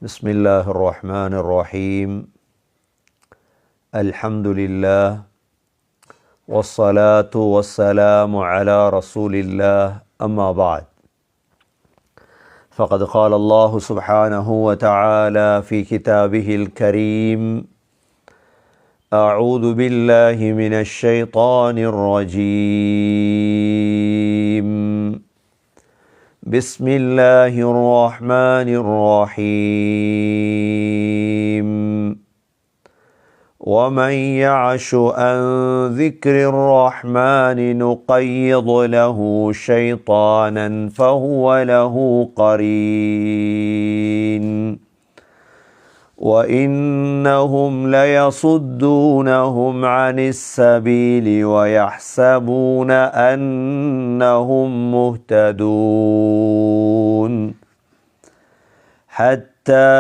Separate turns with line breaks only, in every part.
بسم الله الرحمن الرحيم. الحمد لله والصلاة والسلام على رسول الله. أما بعد، فقد قال الله سبحانه وتعالى في كتابه الكريم: أعوذ بالله من الشيطان الرجيم. بسم الله الرحمن الرحيم. ومن يعش عن ذكر الرحمن نقيض له شيطانا فهو له قرين وإنهم ليصدونهم عن السبيل ويحسبون أنهم مهتدون حتى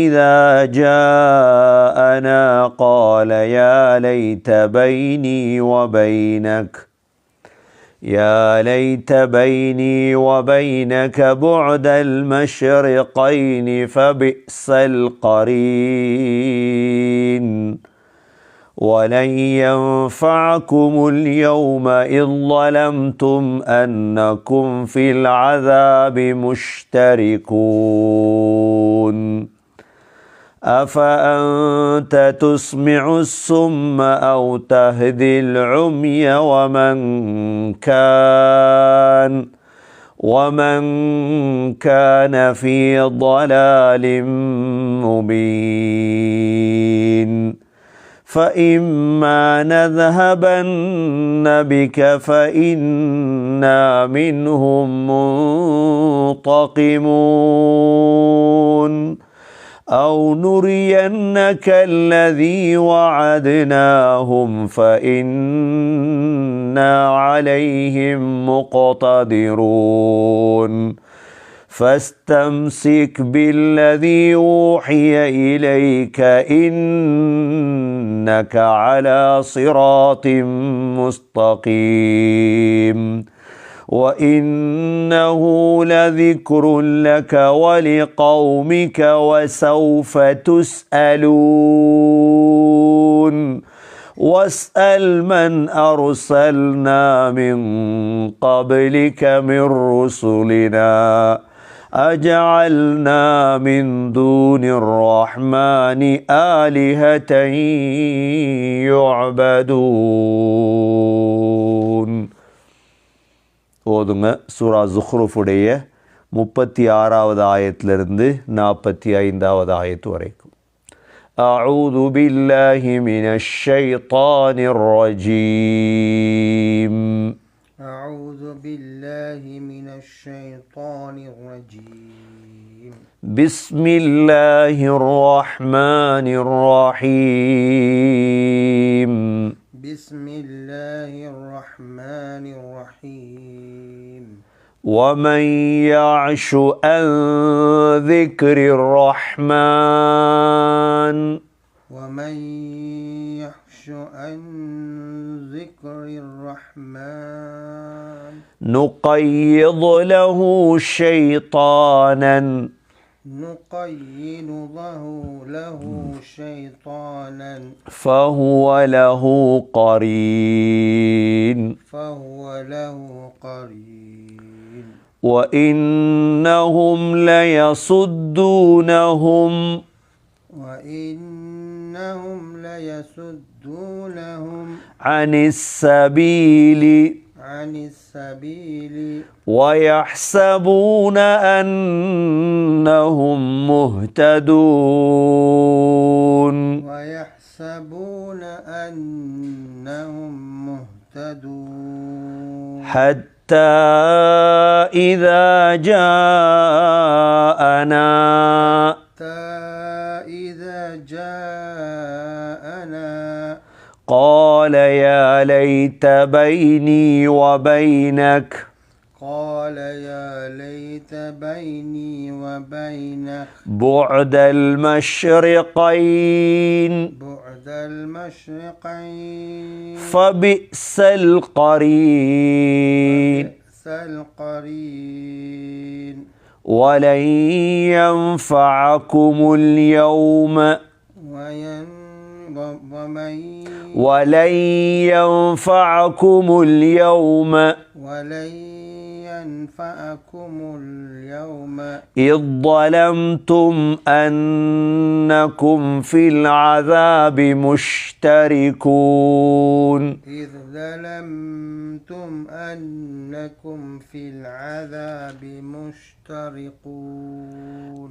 إذا جاءنا قال يا ليت بيني وبينك بعد المشرقين فبئس القرين ولن ينفعكم اليوم إذ ظلمتم أنكم في العذاب مشتركون أفأنت تسمع الصم أو تهدي العمي ومن كان في ضلال مبين فإما نذهبن بك فإنا منهم منتقمون أو نرينك الذي وعدناهم فإنا عليهم مقتدرون فاستمسك بالذي أوحي إليك إنك على صراط مستقيم وإنه لذكر لك ولقومك وسوف تسألون واسأل من أرسلنا من قبلك من رسلنا أجعلنا من دون الرحمن آلهة يعبدون. ஓதுங்க. சூரா ஜுஹ்ருஃபுடைய 36வது ஆயத்திலிருந்து 45வது ஆயத்து வரைக்கும். அஊது பில்லாஹி மினஷ் ஷைத்தானிர் ரஜீம்.
அஊது பில்லாஹி மினஷ் ஷைத்தானிர் ரஜீம்.
பிஸ்மில்லாஹிர் ரஹ்மானிர் ரஹீம்.
بسم الله الرحمن الرحيم.
ومن يعش عن ذكر الرحمن نقيض له شيطانا فهو له قرين وإنهم ليصدونهم عن السبيل ويحسبون أنهم مهتدون حتى إذا جاءنا قال يا ليت بيني وبينك بعد المشرقين فبئس القرين وَلَنْ يَنْفَعَكُمُ الْيَوْمَ وَلَنْ يَنْفَعَكُمُ الْيَوْمَ إِذْ ظَلَمْتُمْ أَنَّكُمْ فِي الْعَذَابِ مُشْتَرِكُونَ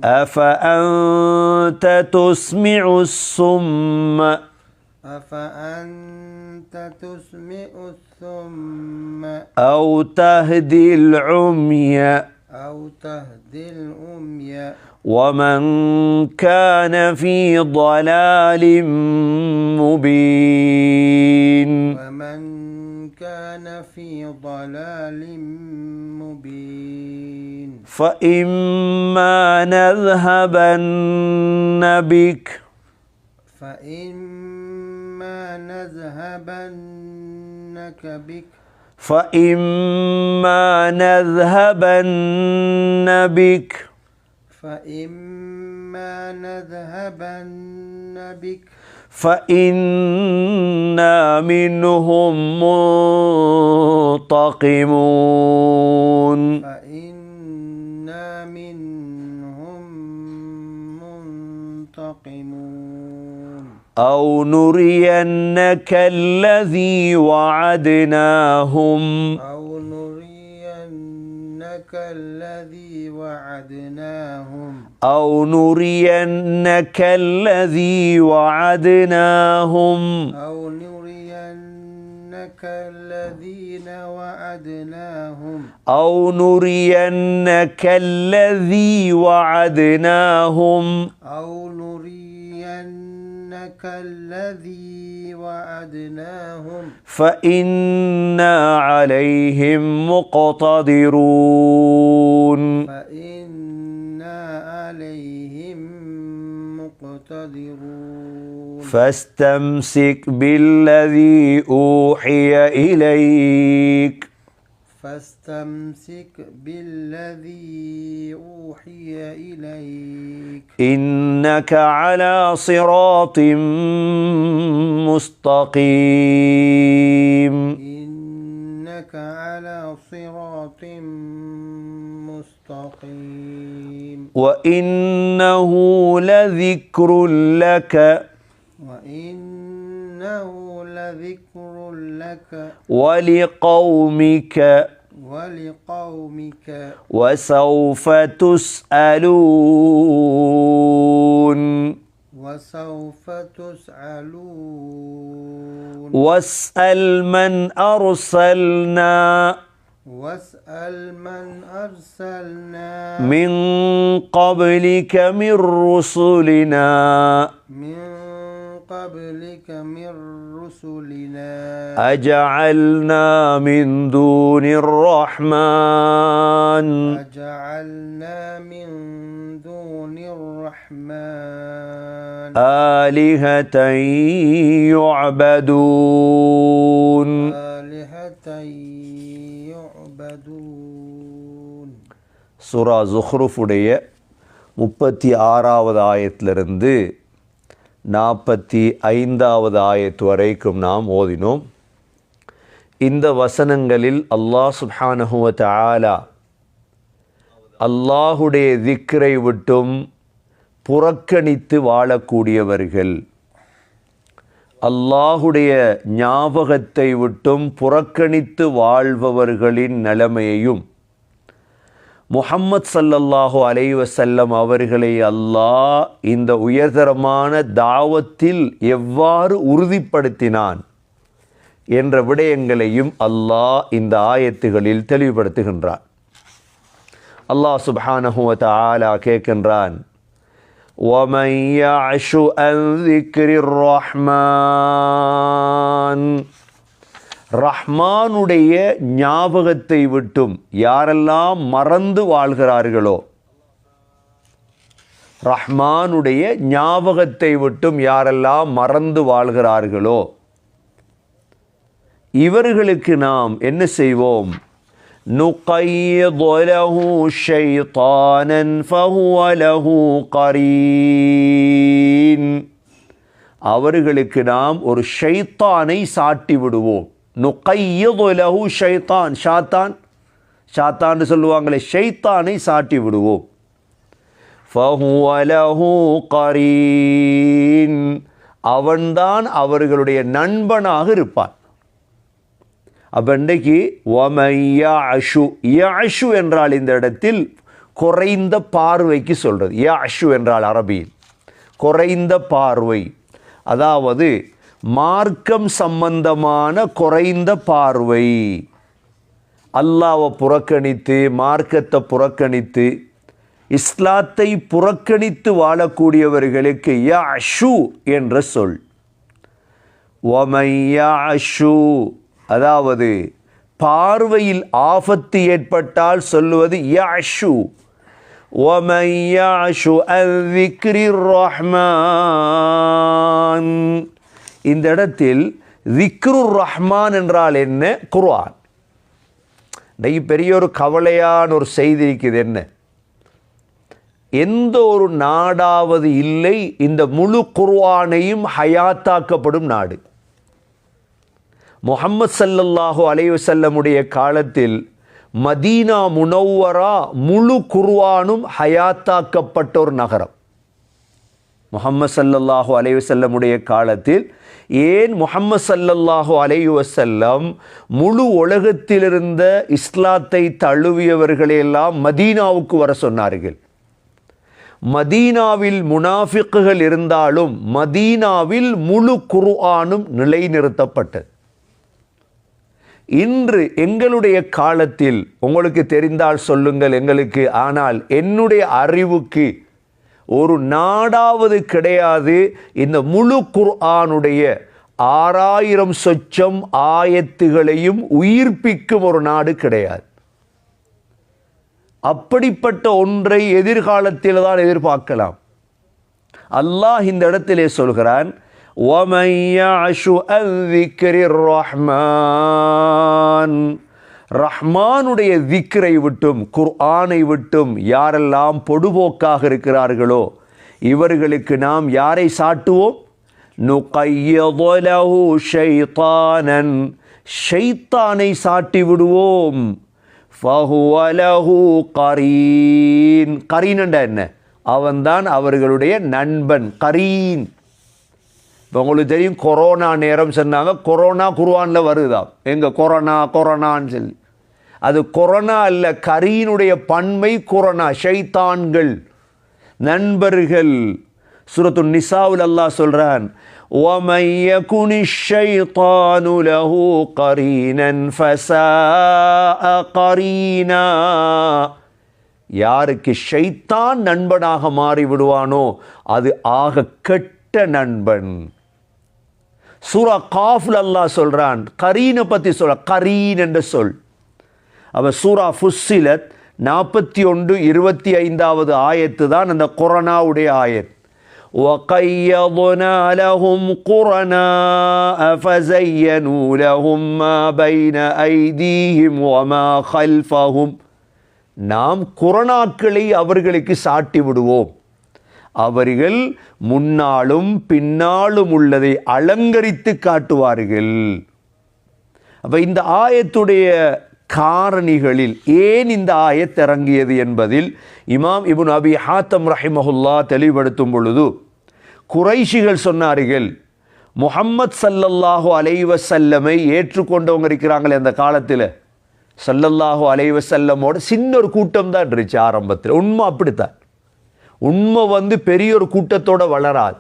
أَفَأَنْتَ تُسْمِعُ الصُّمَّ أَوْ تَهْدِي الْعُمْيَ وَمَنْ كَانَ فِي ضَلَالٍ مُبِينٍ فَإِمَّا نَذْهَبَنَّ بِكَ فَإِنَّا مِنْهُمْ مُنْتَقِمُونَ أَوْ نُرِيَنَّكَ الَّذِي وَعَدْنَاهُمْ فَإِنَّا عَلَيْهِمْ مُقْتَدِرُونَ فَاسْتَمْسِكْ بِالَّذِي أُوحِيَ إِلَيْكَ إِنَّكَ عَلَى صِرَاطٍ مُسْتَقِيمٍ وَإِنَّهُ لَذِكْرٌ لَكَ وَلِقَوْمِكَ وَسَوْفَ تُسْأَلُونَ وَاسْأَلْ مَنْ أَرْسَلْنَا مِنْ قَبْلِكَ مِنْ رُسُلِنَا أَجَعَلْنَا مِنْ دُونِ الرَّحْمَنِ آلِهَةً يُعْبَدُونَ சூரா ஸுஹ்ருஃபுடைய 36வது ஆயத்திலிருந்து 45வது ஆயத்து வரைக்கும் நாம் ஓதினோம். இந்த வசனங்களில் அல்லாஹ் சுப்ஹானஹு வ தஆலா அல்லாஹுடைய திக்ரை விட்டும் புறக்கணித்து வாழக்கூடியவர்கள், அல்லாஹுடைய ஞாபகத்தை விட்டும் புறக்கணித்து வாழ்பவர்களின் நிலைமையையும், முஹம்மத் ஸல்லல்லாஹு அலைஹி வஸல்லம் அவர்களை அல்லாஹ் இந்த உயர்தரமான தாவத்தில் எவ்வாறு உறுதிப்படுத்தினான் என்ற விடயங்களையும் அல்லாஹ் இந்த ஆயத்துகளில் தெளிவுபடுத்துகின்றான். அல்லாஹ் சுப்ஹானஹு வ தஆலா கேட்கின்றான், وَمَنْ يَعْشُ عَنْ ذِكْرِ الرَّحْمَنِ ரஹ்மானுடைய ஞாபகத்தை விட்டும் யாரெல்லாம் மறந்து வாழ்கிறார்களோ, ரஹ்மானுடைய ஞாபகத்தை விட்டும் யாரெல்லாம் மறந்து வாழ்கிறார்களோ இவர்களுக்கு நாம் என்ன செய்வோம்? نقيض له شيطانا فهو له قرين. அவர்களுக்கு நாம் ஒரு ஷைத்தானை சாட்டி விடுவோம். நுகையிது லஹு ஷைத்தான், ஷாத்தான் சொல்லுவாங்களே, ஷைத்தானை சாட்டி விடுவோம். ஃபஹுவ லஹு கரீன், அவன்தான் அவர்களுடைய நண்பனாக இருப்பான். அப்போ இன்றைக்கு யஅஷு என்றால் இந்த இடத்தில் குறைந்த பார்வைக்கு சொல்கிறது. யஅஷு என்றால் அரபியில் குறைந்த பார்வை, அதாவது மார்க்கம் சம்பந்தமான குறைந்த பார்வை. அல்லாஹ்வை புறக்கணித்து, மார்க்கத்தை புறக்கணித்து, இஸ்லாத்தை புறக்கணித்து வாழக்கூடியவர்களுக்கு யஅஷு என்ற சொல். வமன் யஅஷு, அதாவது பார்வையில் ஆபத்து ஏற்பட்டால் சொல்லுவது யஅஷு. وَمَنْ يَعْشُ عَنْ ذِكْرِ الرَّحْمَنِ, இந்த இடத்தில் திக்ருர் ரஹ்மான் என்றால் என்ன? குர்ஆன். இன்றைக்கு பெரிய ஒரு கவலையான ஒரு செய்தி இருக்குது. என்ன? எந்த ஒரு நாடாவது இல்லை இந்த முழு குர்ஆனையும் ஹயாத்தாக்கப்படும் நாடு. முஹம்மது ஸல்லல்லாஹு அலைஹி வஸல்லமுடைய காலத்தில் மதீனா முனவ்வரா முழு குர்ஆனும் ஹயாத்தாக்கப்பட்ட ஒரு நகரம். முஹம்மது ஸல்லல்லாஹு அலைஹி வஸல்லமுடைய காலத்தில் ஏன் முஹம்மது ஸல்லல்லாஹு அலைஹி வஸல்லம் முழு உலகத்திலிருந்த இஸ்லாத்தை தழுவியவர்களையெல்லாம் மதீனாவுக்கு வர சொன்னார்கள்? மதீனாவில் முனாஃபிக்குகள் இருந்தாலும் மதீனாவில் முழு குர்ஆனும் நிலைநிறுத்தப்பட்டது. இன்று எங்களுடைய காலத்தில் உங்களுக்கு தெரிந்தால் சொல்லுங்கள் எங்களுக்கு, ஆனால் என்னுடைய அறிவுக்கு ஒரு நாடாவது கிடையாது இந்த முழு குர்ஆனுடைய 6000 சொச்சம் ஆயத்துகளையும் உயிர்ப்பிக்கும் ஒரு நாடு கிடையாது. அப்படிப்பட்ட ஒன்றை எதிர்காலத்தில் தான் எதிர்பார்க்கலாம். அல்லாஹ் இந்த இடத்திலே சொல்கிறான், وَمَنْ يَعْشُ عَنْ ذِكْرِ الرَّحْمَنِ, ரஹ்மானுடைய திக்ரை விட்டும் குர்ஆனை விட்டும் யாரெல்லாம் பொடுபோக்காக இருக்கிறார்களோ இவர்களுக்கு நாம் யாரை சாட்டுவோம்? நுகையிது லஹு ஷைத்தானன், ஷைத்தானை சாட்டி விடுவோம். ஃபஹுவ லஹு கரீன், கரீன் என்ற என்ன? அவன்தான் அவர்களுடைய நண்பன். கரீன். இப்போ உங்களுக்கு தெரியும், கொரோனா நேரம் சொன்னாங்க, கொரோனா குர்ஆனில் வருதாம். எங்க கொரோனான்னு சொல்லி, அது கொரோனா அல்ல, கரீனுடைய பன்மை கொரோனா, ஷைத்தான்கள், நண்பர்கள். சூரத்துன் நிசாவில் அல்லாஹ் சொல்றான், وَمَنْ يَكُنِ الشَّيْطَانُ لَهُ قَرِينًا فَسَاءَ قَرِينًا, யாருக்கு ஷைத்தான் நண்பனாக மாறி விடுவானோ அது ஆக கெட்ட நண்பன். சூரா காஃப்ல அல்லாஹ் சொல்றான், கரீனை பற்றி சொல்ற, கரீன் என்ற சொல். அவ சூரா ஃபுஸ்ஸிலத் 41-25 ஆயத்து தான் அந்த கொரோனாவுடைய ஆயத். وَقَيَّضْنَا لَهُمْ قُرَنَاءَ فَزَيَّنُوا لَهُمْ مَا بَيْنَ أَيْدِيهِمْ وَمَا خَلْفَهُمْ, நாம் குர்ஆன்களை அவர்களுக்கு சாட்டி விடுவோம். அவர்கள் முன்னாலும் பின்னாலும் உள்ளதை அலங்கரித்து காட்டுவார்கள். அப்ப இந்த ஆயத்துடைய காரணிகளில் ஏன் இந்த ஆயத் இறங்கியது என்பதில் இமாம் இப்னு அபி ஹாத்தம் ரஹிமஹுல்லா தெளிவுபடுத்தும் பொழுது, குறைஷிகள் சொன்னார்கள், முஹம்மத் ஸல்லல்லாஹு அலைஹி வஸல்லமை ஏற்றுக்கொண்டவங்க இருக்கிறாங்களே அந்த காலத்தில், ஸல்லல்லாஹு அலைஹி வஸல்லமோட சின்ன ஒரு கூட்டம் தான் இருந்துச்சு ஆரம்பத்தில். உண்மை அப்படித்தான். உண்மை பெரிய ஒரு கூட்டத்தோட வளராது.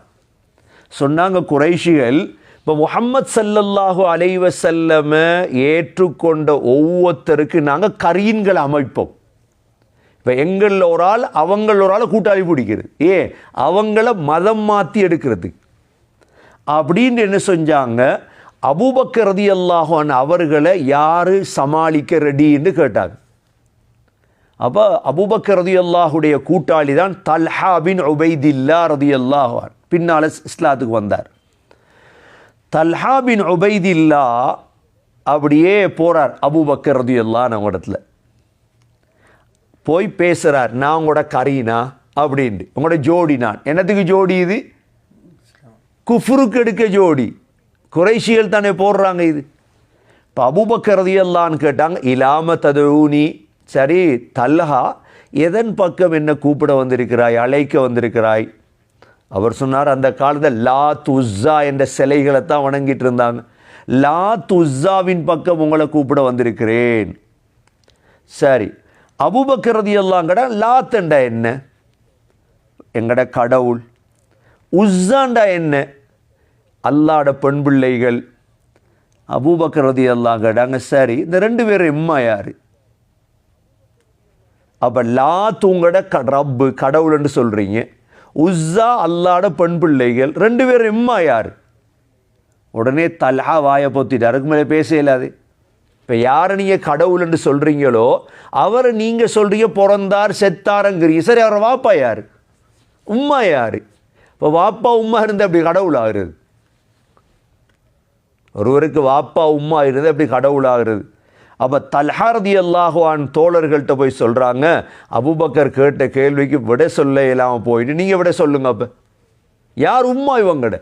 சொன்னாங்க குறைஷிகள், இப்போ முஹம்மத் ஸல்லல்லாஹு அலைஹி வஸல்லம் ஏற்றுக்கொண்ட ஒவ்வொருத்தருக்கு நாங்கள் கரீன்களை அமைப்போம். இப்போ எங்களில் ஒரு ஆள் அவங்கள ஒரு ஆள் கூட்டாளி பிடிக்கிறது, அவங்கள மதம் மாற்றி எடுக்கிறது அப்படின்னு என்ன செஞ்சாங்க, அபூபக்கர் ரலியல்லாஹு அன்ஹு அவர்களை யார் சமாளிக்க ரெடின்னு கேட்டாங்க. அப்போ அபூபக்கர் ரலியல்லாஹுடைய கூட்டாளி தான் தல்ஹா பின் உபைதில்லா ரலியல்லாஹு அன்ஹு, பின்னால் இஸ்லாத்துக்கு வந்தார். தல்ஹா பின் உபைதில்லா அப்படியே போகிறார் அபூபக்கர் ரலியல்லாஹு அன்ஹு இடத்துல. போய் பேசுகிறார், நான் உங்களோட கரீனா அப்படின்ட்டு, உங்களோட ஜோடி நான். என்னத்துக்கு ஜோடி இது? குஃப்ருக்கு எடுக்க ஜோடி. குறைஷிகள் தானே போடுறாங்க இது. இப்போ அபூபக்கர் ரலியல்லாஹு கேட்டாங்க, இலாம ததுஊனி, சரி தல்ஹா எதன் பக்கம் என்ன கூப்பிட வந்திருக்கிறாய், அழைக்க வந்திருக்கிறாய்? அவர் சொன்னார், அந்த காலத்தில் லாத் உஸ்ஸா என்ற சிலைகளை தான் வணங்கிட்டு இருந்தாங்க. லாத் உஸ்ஸாவின் பக்கம் உங்களை கூப்பிட வந்திருக்கிறேன். சரி, அபூபக்கர் ரலியல்லாஹு கேட்டா, லாத்தண்டா என்ன? எங்கட கடவுள். உஸ்ஸாண்டா என்ன? அல்லாட பெண் பிள்ளைகள். அபூபக்கர் ரலியல்லாஹு கேட்டாங்க, சரி இந்த ரெண்டு பேரும் இம்மா யாரு? அப்போ லாத் உங்களோட ரப்பு கடவுள்னு சொல்கிறீங்க, உஸ்ஸா அல்லாட பெண் பிள்ளைகள், ரெண்டு பேரும் இம்மா யார்? உடனே தல்ஹா வாயை பொத்திட்டு, அதுக்கு மேலே பேச இயலாது. இப்போ யாரை நீங்கள் கடவுள்னு சொல்கிறீங்களோ அவரை நீங்கள் சொல்கிறீங்க பிறந்தார் செத்தாரங்கிறீங்க. சரி, அவரை வாப்பா யார், உம்மா யார்? இப்போ வாப்பா உம்மா இருந்து அப்படி கடவுள் ஆகிறது? ஒருவருக்கு வாப்பா உம்மா இருந்து அப்படி கடவுள் ஆகிறது? அப்போ தல்ஹா ரலியல்லாஹு அன்ஹு தோழர்கள்ட்ட போய் சொல்கிறாங்க, அபூபக்கர் கேட்ட கேள்விக்கு விட சொல்ல இல்லாமல் போயிட்டு நீங்கள் விட சொல்லுங்க. அப்போ யார் உம்மா இவங்கட?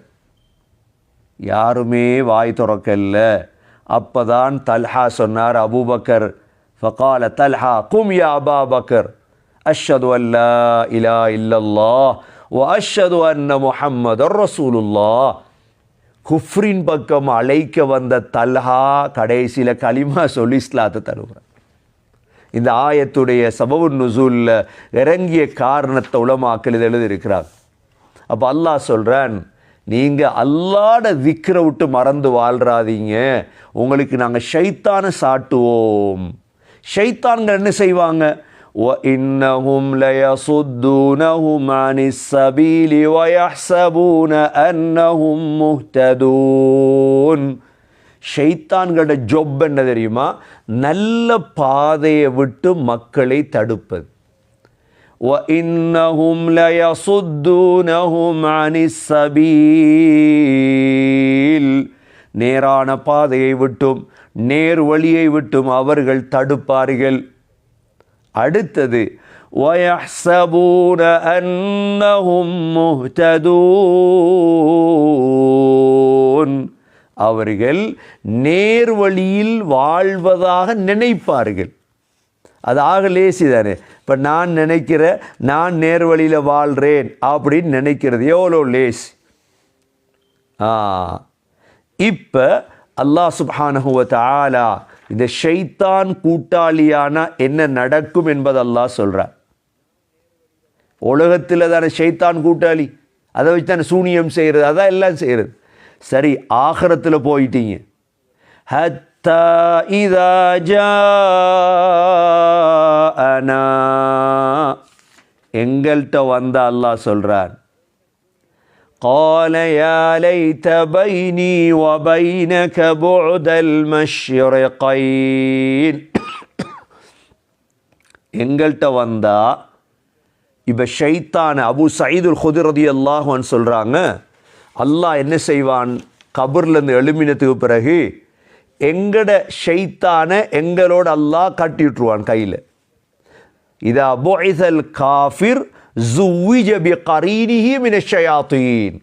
யாருமே வாய் திறக்கல்ல. அப்போ தான் தல்ஹா சொன்னார், அபூபக்கர் ஃபகால தல்ஹா கும் யா அபா பக்கர் அஷ்ஹது அல்லா இலாஹ இல்லல்லாஹ் வ அஷ்ஹது அன்ன முஹம்மதர் ரசூலுல்லாஹ். குஃப்ரின் பக்கம் அழைக்க வந்த தல்ஹா கடைசியில் கலிமா சொல்லி இஸ்லாத்தை தருகிறார். இந்த ஆயத்துடைய சபபுன் நுசூல்ல இறங்கிய காரணத்தை உலமாக்கள் இது எழுதியிருக்கிறார். அப்போ அல்லாஹ் சொல்கிறான், நீங்கள் அல்லாட திக்ரை விட்டு மறந்து வாழ்றாதீங்க, உங்களுக்கு நாங்கள் ஷைத்தானை சாட்டுவோம். ஷைத்தான்கள் என்ன செய்வாங்க? وَإِنَّهُمْ لَيَصُدُّونَهُمْ عَنِ السَّبِيلِ وَيَحْسَبُونَ أَنَّهُمْ مُهْتَدُونَ. ஷைத்தான்களோட ஜொப் என்ன தெரியுமா? நல்ல பாதையை விட்டு மக்களை தடுப்பது. وَإِنَّهُمْ لَيَصُدُّونَهُمْ عَنِ السَّبِيلِ. நேரான பாதையை விட்டும் நேர் வழியை விட்டும் அவர்கள் தடுப்பார்கள். அடுத்தது وَيَحْسَبُونَ أَنَّهُمْ مُهْتَدُونَ. அவர்கள் நேர் வழியில் வாழ்வதாக நினைப்பார்கள். அது ஆக லேசி தானே. இப்போ நான் நினைக்கிற நான் நேர் வழியில் வாழ்கிறேன் அப்படின்னு நினைக்கிறது எவ்வளோ லேசி. இப்போ அல்லாஹ் சுப்ஹானஹு வ தஆலா இந்த ஷைத்தான் கூட்டாளியானா என்ன நடக்கும் என்பது அல்லாஹ் சொல்கிறார். உலகத்தில் தானே ஷைத்தான் கூட்டாளி, அதை வச்சு தானே சூனியம் செய்கிறது, அதான் எல்லாம் செய்கிறது. சரி, ஆகிரத்தில் போயிட்டீங்க. ஹத்தா இதா ஜாஅனா, எங்கள்கிட்ட வந்த அல்லாஹ் சொல்கிறார், قال يا ليت بيني وبينك بعد المشرقين. எங்கள்கிட்ட வந்தா இப்போ ஷைத்தான அபு சயீதுல் குத்ரி ரலியல்லாஹு அன்ஹு சொல்கிறாங்க, அல்லாஹ் என்ன செய்வான்? கபர்லேருந்து எழுமினத்துக்கு பிறகு எங்கட ஷைத்தானை எங்களோட அல்லாஹ் கட்டி விட்டுருவான் கையில். இதா புஇஸல் காஃபிர் ஸுவ்விஜ பிகரீனிஹி மினஷ் ஷயாத்தீன்.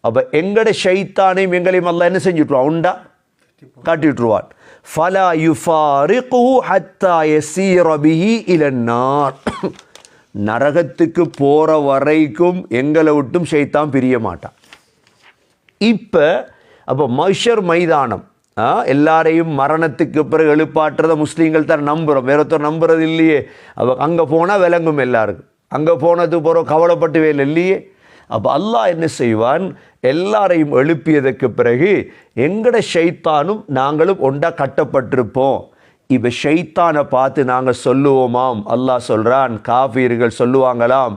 அப்போ எங்கட ஷைத்தானையும் எங்களையும் அல்லாஹ் என்ன செஞ்சுட்டுருவான்? உண்டா கட்டி விட்டுருவான். ஃபலா யுஃபாரிகுஹு ஹத்தா யஸீர பிஹி இலன் நார். நரகத்துக்கு போகிற வரைக்கும் எங்களை விட்டும் ஷைத்தான் பிரிய மாட்டான். அப்போ மஹ்ஷர் மைதானம், எல்லாரையும் மரணத்துக்கு பிறகு எழுப்பாட்டுறத முஸ்லீம்கள் தான் நம்புகிறோம், வேற ஒருத்தர் நம்புறது இல்லையே. அப்போ அங்கே போனால் விளங்கும் எல்லாருக்கும், அங்கே போனதுக்கு பிறகு கவலைப்பட்டு வேலை இல்லையே. அப்போ அல்லாஹ் என்ன செய்வான்? எல்லாரையும் எழுப்பியதற்கு பிறகு எங்கட ஷைத்தானும் நாங்களும் ஒன்றா கட்டப்பட்டிருப்போம். இப்போ ஷைத்தானை பார்த்து நாங்கள் சொல்லுவோமாம், அல்லாஹ் சொல்கிறான், காஃபிர்கள் சொல்லுவாங்களாம்,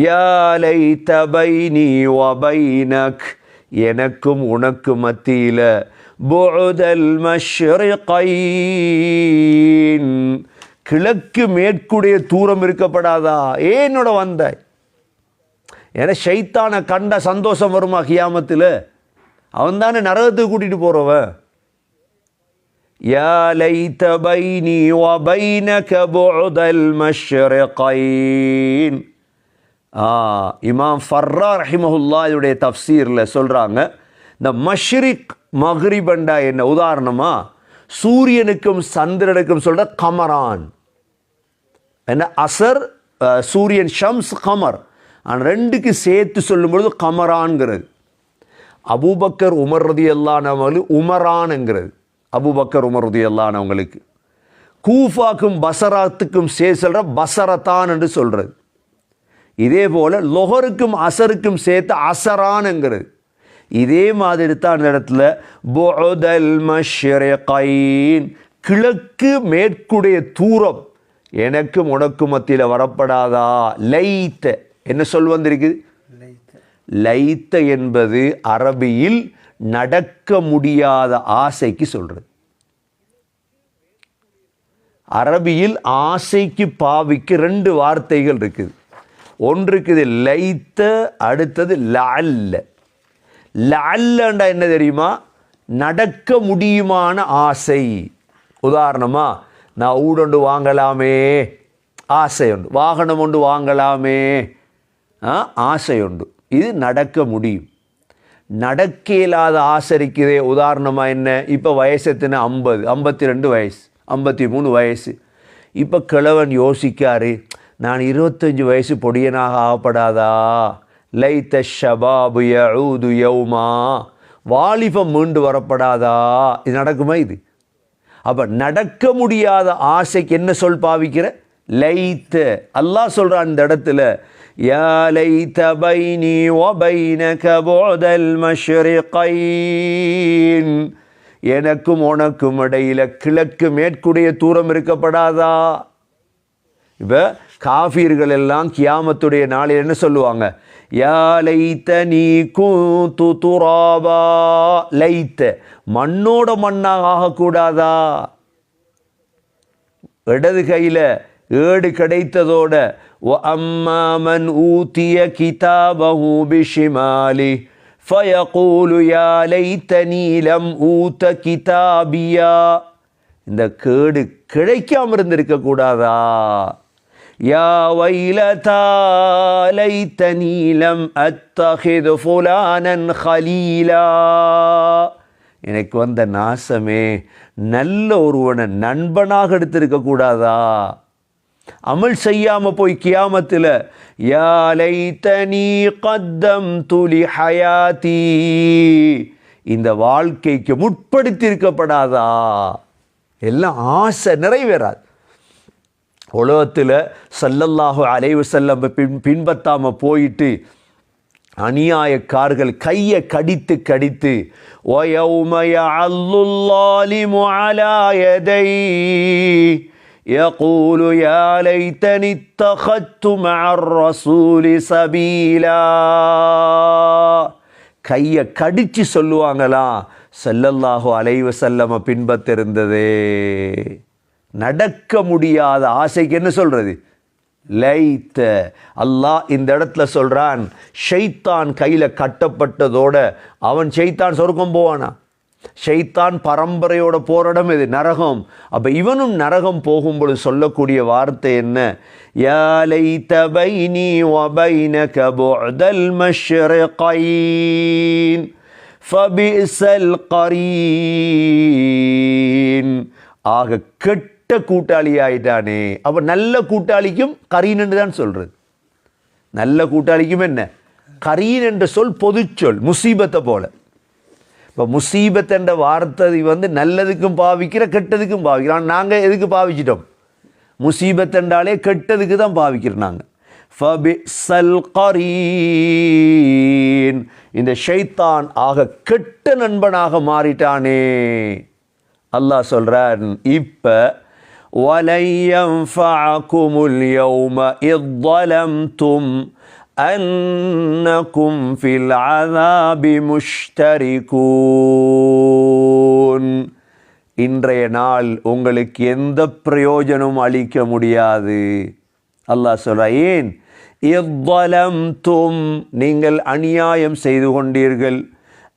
யா லைத பைனி வ பைனக், எனக்கும் உனக்கு மத்தியில் புஅதல் மஷ்ரிகைன், கிழக்கு மேற்குடைய தூரம் இருக்கப்படாதா? ஏன்னோட வந்தாய்? ஏன்னா ஷைத்தானை கண்ட சந்தோஷம் வருமா கியாமத்தில்? அவன் தானே நரகத்துக்கு கூட்டிகிட்டு போகிறவன். யா லைத பைனி வ பைனக புஅதல் மஷ்ரிகைன். இமாம் ஃபர்ரா ரஹிமஹுல்லா இதோடைய தஃப்சீரில் சொல்கிறாங்க, இந்த மஷ்ரிக் மக்ரிபண்டா என்ன, உதாரணமாக சூரியனுக்கும் சந்திரனுக்கும் சொல்கிற கமரான் என்ன, அசர் சூரியன், ஷம்ஸ், கமர், ஆனால் ரெண்டுக்கு சேர்த்து சொல்லும்பொழுது கமரான்ங்கிறது. அபூபக்கர் உமர் ரலியல்லாஹு உமரான்ங்கிறது, அபூபக்கர் உமர் ரலியல்லாஹுங்களுக்கு. கூஃபாக்கும் பசராத்துக்கும் சொல்கிற பசரத்தான் என்று சொல்கிறது. இதே போல் லொஹருக்கும் அசருக்கும் சேர்த்து அசரான்ங்கிறது. இதே மாதிரி தான் இந்த இடத்துல புஅதல் மஷ்ரிகைன், கிழக்கு மேற்குடைய தூரம் எனக்கும் உனக்கும் மத்தியில் வரப்படாதா. லைத்த என்ன சொல் வந்திருக்குது, லைத்த என்பது அரபியில் நடக்க முடியாத ஆசைக்கு சொல்றது. அரபியில் ஆசைக்கு பாவிக்கு ரெண்டு வார்த்தைகள் இருக்குது. ஒன்று இருக்குது லைத்த, அடுத்தது லஅல்ல. லஅல்லண்டா என்ன தெரியுமா, நடக்க முடியுமான ஆசை. உதாரணமா நான் ஊடொண்டு வாங்கலாமே ஆசை உண்டு, வாகனம் ஒன்று வாங்கலாமே ஆசை உண்டு, இது நடக்க முடியும். நடக்க இயலாத ஆசை இருக்குதே, உதாரணமாக என்ன, இப்போ வயசு எத்தனை, 50, 52 வயசு, 53 வயசு. இப்போ கிழவன் யோசிக்காரு, நான் 25 வயசு பொடியனாக ஆகப்படாதா. லைத்த ஷபாபு யஊது யௌமா, வாலிபம் மீண்டு வரப்படாதா. இது நடக்குமா இது? அப்போ நடக்க முடியாத ஆசைக்கு என்ன சொல் பாவிக்கிற, லைத்த. அல்லாஹ் சொல்கிறான் இந்த இடத்துல, யா லைத பைனி வ பைனக புஅதல் மஷ்ரிகைன், எனக்கும் உனக்கும் இடையில கிழக்கு மேற்குடைய தூரம் இருக்கப்படாதா. இப்போ காஃபிர்கள் எல்லாம் கியாமத்துடைய நாளில் என்ன சொல்லுவாங்க, யா லைத்தனீ குன்து துராபா, லைத்த மண்ணோட மண்ணாக ஆகக்கூடாதா. இடது கையில் ஏடு கிடைத்ததோட வ அம்மா மன் ஊதிய கிதாபஹு பிஷிமாலி ஃபயகூலு யா லைத்தனீ லம் ஊத கிதாபியா, இந்த கேடு கிடைக்காம இருந்திருக்க கூடாதா. யா வைலதா லைத்தனீ லம் அத்தஹிது ஃபுலானன் கலீலா, எனக்கு வந்த நாசமே, நல்ல ஒருவனை நண்பனாக எடுத்திருக்க கூடாதா. அமல் செய்யாம போய் கியாமத்தில் யா லைத்தனீ கத்தம்து லிஹயாதி, இந்த வாழ்க்கைக்கு முற்படுத்தி இருக்கப்படாதா. எல்லாம் ஆசை நிறைவேறாது. உலகத்தில் ஸல்லல்லாஹு அலைஹி வஸல்லம் பின்பற்றாம போயிட்டு அநியாயக்காரர்கள் கையை கடித்து கடித்து وَيَوْمَ يَعَضُّ الظَّالِمُ عَلَى يَدَيْهِ يَقُولُ يَا لَيْتَنِي اتَّخَذْتُ مَعَ الرَّسُولِ سَبِيلًا, கையை கடிச்சு சொல்லுவாங்களாம், ஸல்லல்லாஹு அலைஹி வஸல்லம் பின்பற்றிருந்ததே. நடக்க முடியாத ஆசைக்கு என்ன சொல்றது, லைத்த. அல்லாஹ் இந்த இடத்துல சொல்றான், ஷைத்தான் கையில் கட்டப்பட்டதோட அவன் ஷைத்தான் சொர்க்கம் போவானா. ஷைத்தான் பரம்பரையோட போராடம் இது நரகம். அப்போ இவனும் நரகம் போகும்பொழுது சொல்லக்கூடிய வார்த்தை என்ன, யா லைத பைனி வ பைனக புஅதல் மஷ்ரிகைன் ஃபபிஸல் கரீன். ஆக கெட்ட கூட்டாளி ஆயிட்டானே. அப்போ நல்ல கூட்டாளிக்கும் கரீன் என்று தான் சொல்றது. நல்ல கூட்டாளிக்கும் என்ன கரீன் என்ற சொல் பொதுச்சொல், முசீபத்தை போல. இப்போ முசீபத் என்ற வார்த்தை நல்லதுக்கும் பாவிக்கிற கெட்டதுக்கும் பாவிக்கிறோம். நாங்கள் எதுக்கு பாவிச்சிட்டோம், முசீபத் என்றாலே கெட்டதுக்கு தான் பாவிக்கிறோம் நாங்கள். ஃபபிஸல் கரீன், இந்த ஷைத்தான் ஆக கெட்ட நண்பனாக மாறிட்டானே. அல்லாஹ் சொல்றான், இப்போ وَلَنْ يَنْفَعَكُمُ الْيَوْمَ إِذْ ظَلَمْتُمْ أَنَّكُمْ فِي الْعَذَابِ مُشْتَرِكُونَ, இன்றைய நாள் உங்களுக்கு எந்த பிரயோஜனமும் அளிக்க முடியாது. அல்லாஹ் சொல்றா, ஏன், இத் ظَلَمْتُمْ, நீங்கள் அநியாயம் செய்து கொண்டீர்கள்,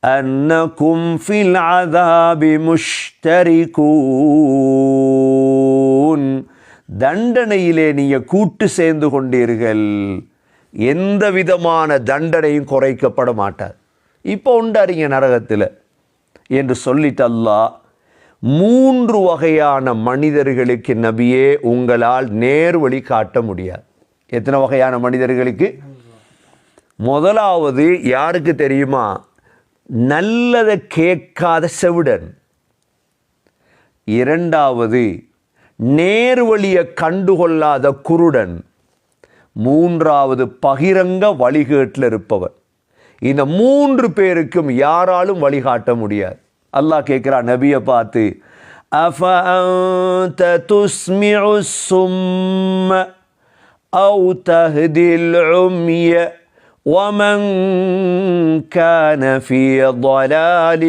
أنكم في العذاب مشتركون. தண்டனையிலே நீங்க கூட்டு சேர்ந்து கொண்டீர்கள். எந்த விதமான தண்டனையும் குறைக்கப்பட மாட்டார். இப்போ உண்டாரிங்க நரகத்தில் என்று சொல்லிட்டு அல்லாஹ் 3 வகையான மனிதர்களுக்கு நபியே உங்களால் நேர்வழி காட்ட முடியாது. எத்தனை வகையான மனிதர்களுக்கு? முதலாவது யாருக்கு தெரியுமா? நல்லதை கேட்காத செவிடன். இரண்டாவது நேர்வழியை கண்டுகொள்ளாத குருடன். மூன்றாவது பகிரங்க வழிகேட்டில் இருப்பவர். இந்த 3 பேருக்கும் யாராலும் வழிகாட்ட முடியாது. அல்லாஹ் கேட்கிறான் நபியை பார்த்து, அஃபஅன்த துஸ்மிஉ ஸும்ம அவ் தஹ்தில் உம்ய ومن كان في ضلال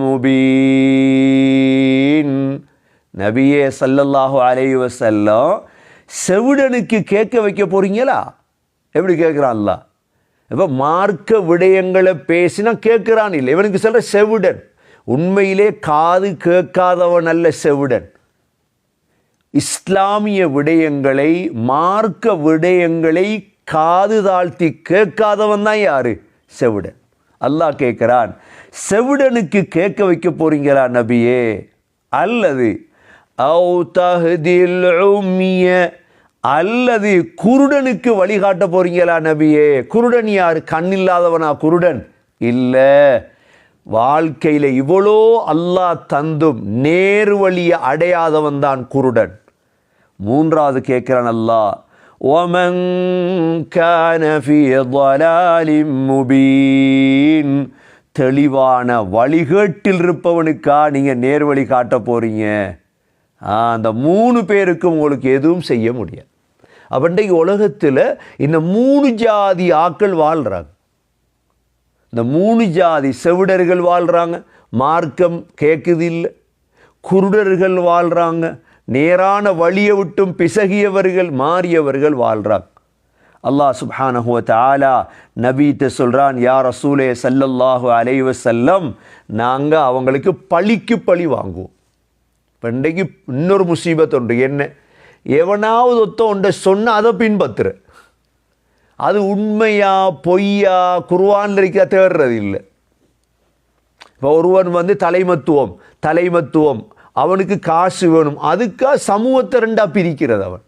مبين. நபியே ஸல்லல்லாஹு அலைஹி வஸல்லம், செவிடனுக்கு கேட்க வைக்க போறீங்களா? எப்படி கேட்குறான் அல்லாஹ்? இப்போ மார்க்க விடயங்களை பேசினா கேட்குறான் இல்லை, இவனுக்கு சொல்ற செவிடன். உண்மையிலே காது கேட்காதவன் அல்ல செவிடன். இஸ்லாமிய விடயங்களை, மார்க்க விடயங்களை காது தாழ்த்தி கேட்காதவன் தான் யாரு? செவிடன். அல்லாஹ் கேட்கிறான், செவிடனுக்கு கேட்க வைக்க போறீங்களா நபியே? அல்லது அவு தஹ்தில் உம்ய, அல்லது குருடனுக்கு வழிகாட்ட போறீங்களா நபியே? குருடன் யாரு? கண்ணில்லாதவனா குருடன்? இல்லை. வாழ்க்கையில் இவ்வளோ அல்லாஹ் தந்தும் நேர்வழியை அடையாதவன் தான் குருடன். மூன்றாவது கேட்கிறான் அல்லாஹ், وَمَنْ كَانَ فِي ضَلَالٍ مُبِينٍ. தெளிவான வழிகேட்டில் இருப்பவனுக்கா நீங்கள் நேர்வழி காட்ட போறீங்க? அந்த 3 பேருக்கும் உங்களுக்கு எதுவும் செய்ய முடியாது. அப்போ இன்றைக்கு உலகத்தில் இந்த 3 ஜாதி ஆக்கள் வாழ்கிறாங்க. இந்த 3 ஜாதி செவிடர்கள் வாழ்கிறாங்க, மார்க்கம் கேட்குது இல்லை. குருடர்கள் வாழ்கிறாங்க, நேரான வழியை விட்டும் பிசகியவர்கள், மாறியவர்கள் வாழ்கிறாங்க. அல்லாஹ் சுப்ஹானஹு வ தஆலா நபிகிட்ட சொல்கிறான், யா ரசூலே ஸல்லல்லாஹு அலைஹி வஸல்லம், நாங்கள் அவங்களுக்கு பழிக்கு பழி வாங்குவோம். இப்போ இன்றைக்கு இன்னொரு முசீபத் உண்டு. என்ன? எவனாவது ஒன்றை சொன்னால் அதை பின்பற்றுற. அது உண்மையா பொய்யா குர்ஆன்ல இருக்க தேடுறது இல்லை. இப்போ ஒருவன் தலைமத்துவம் அவனுக்கு காசு வேணும், அதுக்காக சமூகத்தை 2ஆ பிரிக்கிறது. அவன்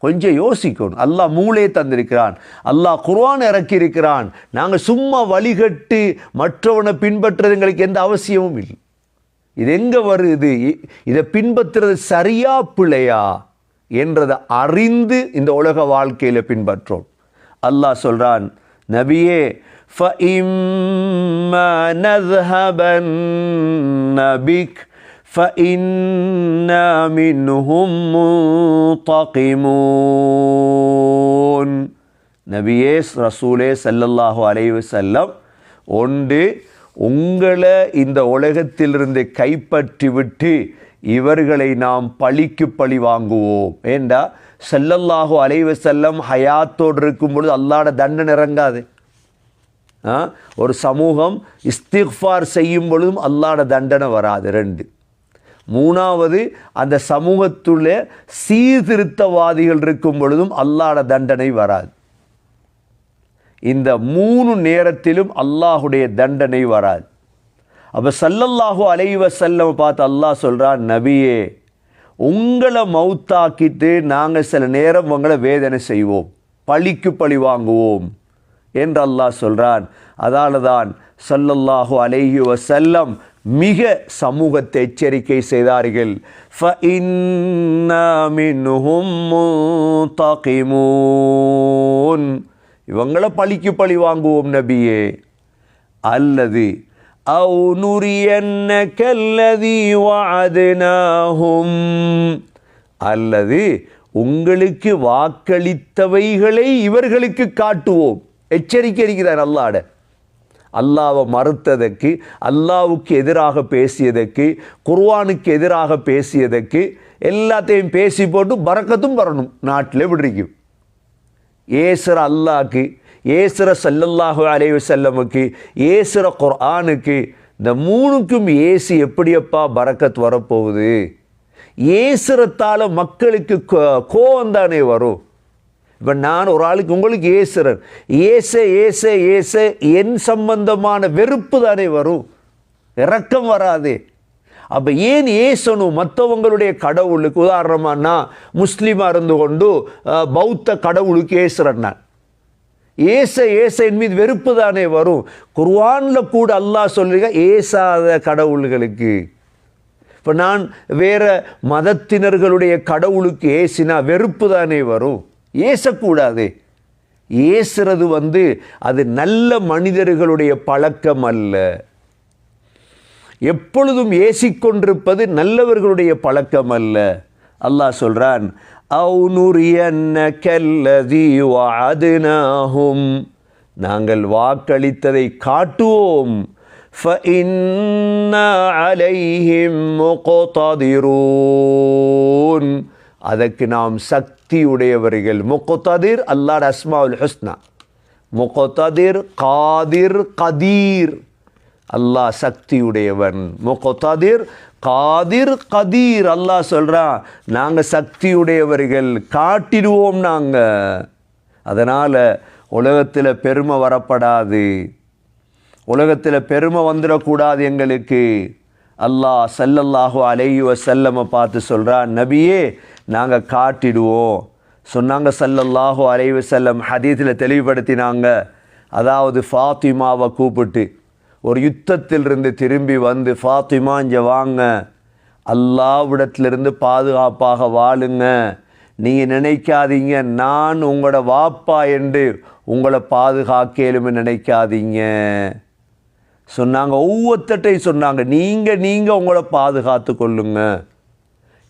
கொஞ்சம் யோசிக்கணும். அல்லாஹ் மூளையை தந்திருக்கிறான், அல்லாஹ் குர்ஆன் இறக்கி இருக்கிறான். நாங்கள் சும்மா வழிகட்டு மற்றவனை பின்பற்றுறது எங்களுக்கு எந்த அவசியமும் இல்லை. இது எங்கே வருது? இதை பின்பற்றுறது சரியா பிழையா என்றதை அறிந்து இந்த உலக வாழ்க்கையில் பின்பற்றோம். அல்லாஹ் சொல்கிறான், நபியே فَإِمَّا نَذْهَبَنَّ بِكَ فَإِنَّا مِنْهُمْ مُنْتَقِمُونَ. நபியே ரசூலே ஸல்லல்லாஹு அலைஹி வஸல்லம், ஒன்று உங்களை இந்த உலகத்திலிருந்து கைப்பற்றி விட்டு இவர்களை நாம் பழிக்கு பழி வாங்குவோம். ஏண்டா ஸல்லல்லாஹு அலைஹி வஸல்லம் ஹயாத்தோடு இருக்கும் பொழுது அல்லாஹ்வுடைய தண்டனை இறங்காது. ஒரு சமூகம் இஸ்திக்ஃபார் செய்யும் பொழுதும் அல்லாஹ்வுடைய தண்டனை வராது. 2. மூணாவது, அந்த சமூகத்துள்ள சீர்திருத்தவாதிகள் இருக்கும் பொழுதும் அல்லாஹ்வுடைய தண்டனை வராது. இந்த 3 நேரத்திலும் அல்லாஹுடைய தண்டனை வராது. அப்போ ஸல்லல்லாஹு அலைஹி வஸல்லம் பார்த்து அல்லாஹ் சொல்கிறான், நபியே உங்களை மௌத்தாக்கிட்டு நாங்கள் சில நேரம் உங்களை வேதனை செய்வோம், பழிக்கு பழி வாங்குவோம் என்று அல்லாஹ் சொல்கிறான். அதால தான் ஸல்லல்லாஹு அலைஹி வஸல்லம் மிக சமூகத்தை எச்சரிக்கை செய்தார்கள். ஃபஇன்னா மின்ஹும் முன்தகிமூன். இவங்களை பழிக்கு பழி வாங்குவோம் நபியே. அல்லது அவு நுரியன்னக அல்லதி வஅத்னாஹும், அல்லது உங்களுக்கு வாக்களித்தவைகளை இவர்களுக்கு காட்டுவோம். எச்சரிக்கை இருக்கிறார் அல்லாஹ்ட. அல்லாஹ்வை மறுத்ததற்கு, அல்லாஹ்வுக்கு எதிராக பேசியதற்கு, குர்ஆனுக்கு எதிராக பேசியதற்கு எல்லாத்தையும் பேசி போட்டு பரக்கத்தும் வரணும் நாட்டில் விடுறிக்கும். ஏசுற அல்லாஹ்க்கு ஏசுற ஸல்லல்லாஹு அலைஹி வஸல்லமுக்கு, ஏசுற குர்ஆனுக்கு, இந்த மூணுக்கும் ஏசி எப்படியப்பா பரக்கத் வரப்போகுது? ஏசுறத்தால மக்களுக்கு கோவம் தானே வரும். இப்போ நான் ஒரு ஆளுக்கு உங்களுக்கு ஏசுறேன், ஏச ஏச ஏச என் சம்பந்தமான வெறுப்பு தானே வரும், இரக்கம் வராதே. அப்போ ஏன் ஏசணும் மற்றவங்களுடைய கடவுளுக்கு? உதாரணமாக நான் முஸ்லீமாக இருந்து கொண்டு பௌத்த கடவுளுக்கு ஏசுறேன், நான் ஏச ஏச என் மீது வெறுப்பு தானே வரும். குர்ஆனில் கூட அல்லாஹ் சொல்லுங்க ஏசாத கடவுள்களுக்கு. இப்போ நான் வேற மதத்தினர்களுடைய கடவுளுக்கு ஏசினா வெறுப்பு தானே வரும், ஏசக்கூடாதே. ஏசுறது அது நல்ல மனிதர்களுடைய பழக்கம் அல்ல. எப்பொழுதும் ஏசிக்கொண்டிருப்பது நல்லவர்களுடைய பழக்கம் அல்ல. அல்லாஹ் சொல்றான், அவு நுரியன்னக அல்லதி வஅத்னாஹும், நாங்கள் வாக்களித்ததை காட்டுவோம், ஃபஇன்னா அலைஹிம் முக்ததிரூன், அதற்கு நாம் சக்தி உடையவர்கள். முக்ததிர் அல்லாஹ்வுடைய அஸ்மாஉல் ஹுஸ்னா, முக்ததிர், காதிர், கதீர். அல்லாஹ் சக்தி உடையவன். முக்ததிர், காதிர், கதீர். அல்லாஹ் சொல்றான் நாங்கள் சக்தி உடையவர்கள், காட்டிடுவோம் நாங்கள். அதனால் உலகத்தில் பெருமை வரப்படாது, உலகத்தில் பெருமை வந்துடக்கூடாது எங்களுக்கு. அல்லாஹ் ஸல்லல்லாஹு அலைஹி வஸல்லமை பார்த்து சொல்கிறான், நபியே நாங்கள் காட்டிடுவோம் சொன்னாங்க. ஸல்லல்லாஹு அலைஹி வஸல்லம் ஹதீஸில் தெளிவுபடுத்தினாங்க. அதாவது ஃபாத்திமாவை கூப்பிட்டு ஒரு யுத்தத்திலிருந்து திரும்பி வந்து, ஃபாத்திமா இங்கே வாங்க, அல்லாஹ்விடத்திலிருந்து பாதுகாப்பாக வாழுங்க, நீங்கள் நினைக்காதீங்க நான் உங்களோட வாப்பா என்று உங்களை பாதுகாக்கலுமே நினைக்காதீங்க சொன்னாங்க. ஒவ்வொருத்தட்டையும் சொன்னாங்க, நீங்கள் உங்களை பாதுகாத்து கொள்ளுங்க.